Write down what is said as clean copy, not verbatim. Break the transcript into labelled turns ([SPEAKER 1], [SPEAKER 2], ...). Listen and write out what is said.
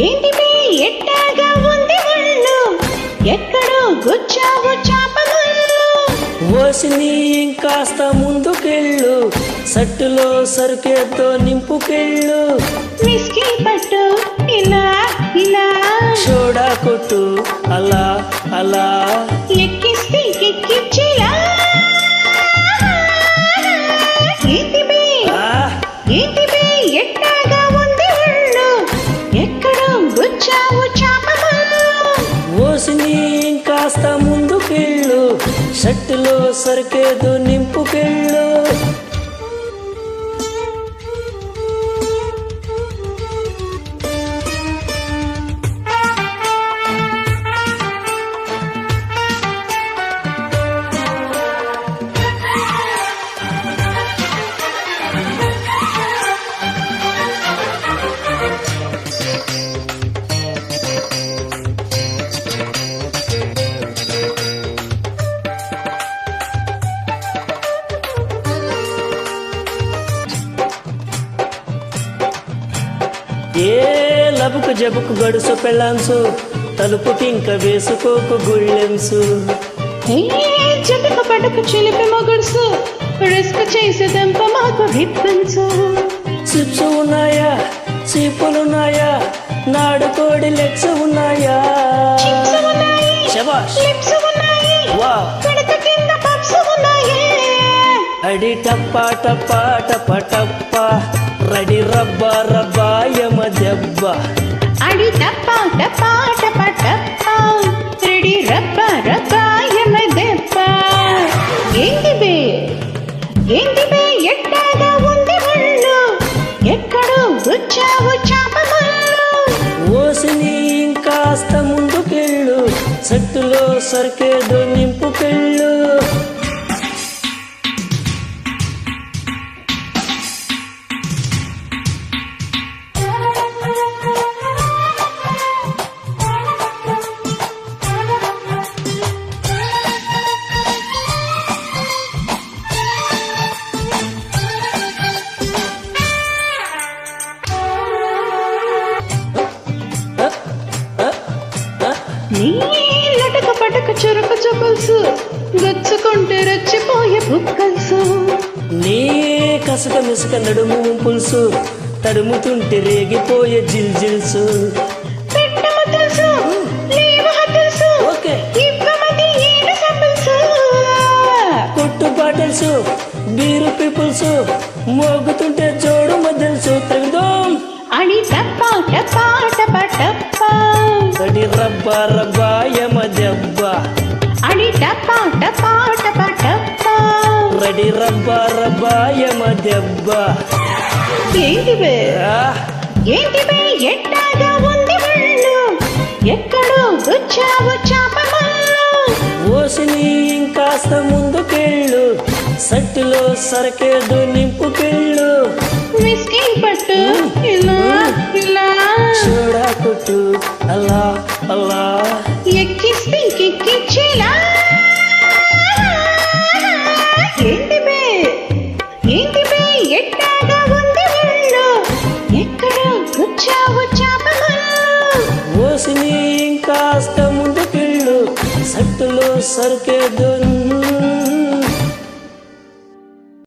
[SPEAKER 1] ఏంటి బే ఎట్టాగా ఉంది ఒళ్ళు, ఎక్కడో గుచ్చావు చాపముళ్ళు.
[SPEAKER 2] ఓసిని ఇంకాస్త ముందుకెళ్ళు, సట్టులో సరుకేతో నింపుకెళ్ళు.
[SPEAKER 1] విస్కీ పట్టు ఇలా ఇలా,
[SPEAKER 2] సోడా కొట్టు అలా అలా,
[SPEAKER 1] ఎక్కిస్తే ఎక్కించేలా. ఏంటి బే ఏంటి బే ఎట్టాగా ఉంది ఒళ్ళు, ఎక్కడో గుచ్చావు చాపముళ్ళు.
[SPEAKER 2] ఓసిని ఇంకాస్త ముందుకెళ్ళు, షట్టులో సరుకేదో నింపుకెళ్ళు. ఏ లబుకు జబుకు గడుసు పెళ్ళాంసు, తలుపుకి ఇంక వేసుకోకు గుళ్ళెంసు.
[SPEAKER 1] జటకు పటకు చిలిపి మొగుడుసు, రిస్క్ చేసే దెంప మాకు రిబ్బన్సు.
[SPEAKER 2] చిప్స్ ఉన్నాయా, చీపులున్నాయా, నాడుకోడి లెగ్స్ ఉన్నాయా?
[SPEAKER 1] చిప్స్ ఉన్నాయి,
[SPEAKER 2] శబాష్
[SPEAKER 1] లిప్స్ ఉన్నాయి,
[SPEAKER 2] వా
[SPEAKER 1] పిడత కింద పప్స్ ఉన్నాయి.
[SPEAKER 2] అడి టప్పా టప్పా టప్ప టప్ప, రెడీ రబ్బా రబ్బా యమ దెబ్బ.
[SPEAKER 1] అడి టప్పా టప్పా టప్ప టప్ప, రెడీ రబ్బ రబ్బ యమ దెబ్బ. ఏంటి బే ఏంటి బే ఎట్టాగా ఉంది ఒళ్ళు, ఎక్కడో గుచ్చావు చాపముళ్ళు.
[SPEAKER 2] ఓసిని ఇంకాస్త ముందుకెళ్ళు, సట్టులో సరికేదో నింపుకెళ్ళు.
[SPEAKER 1] నీ లటక పటక చురుకు చుపుల్సు, గుచ్చుకుంటే రెచ్చిపోయే బుక్కల్సు.
[SPEAKER 2] నీ కసక మిసక నడుము పులుసు, తడుముతుంటే రేగిపోయే జిల్ జిల్సు.
[SPEAKER 1] పెట్టమ తెలుసు లేవు హతుల్సు,
[SPEAKER 2] ఓకే
[SPEAKER 1] ఇవ్వమది ఏడు సబ్బుల్సు.
[SPEAKER 2] కొట్టు బాటల్సు బీరు పీపుల్సు, మోగుతుంటే జోడు మద్దెల్సు. త్రివిధం
[SPEAKER 1] అడి టప్ప టప్ప టప్ప టప్ప,
[SPEAKER 2] రెడీ రబ్బా రబ్బా యమ దెబ్బ.
[SPEAKER 1] అడి టప్ప టప్ప టప్ప టప్ప,
[SPEAKER 2] రెడీ రబ్బా రబ్బా యమ దెబ్బ.
[SPEAKER 1] ఏంటి బే
[SPEAKER 2] ఆ,
[SPEAKER 1] ఏంటి బే ఎట్టాగా ఉంది ఒళ్ళు, ఎక్కడో గుచ్చావు చాపముళ్ళు.
[SPEAKER 2] ఓసిని ఇంకాస్త ముందుకెళ్ళు, సట్టులో సరకేదో నింపుకెళ్ళు.
[SPEAKER 1] విస్కీ పట్టు ఇలా ఇలా,
[SPEAKER 2] సోడా కొట్టు అలా అలా,
[SPEAKER 1] ఎక్కిస్తే ఎక్కించేలా. ఏంటి బే ఎట్టాగా ఉంది ఒళ్ళు, ఎక్కడో గుచ్చావు చాపముళ్ళు.
[SPEAKER 2] ఓసిని ఇంకాస్త ముందుకెళ్ళు, సట్టులో సరుకేదో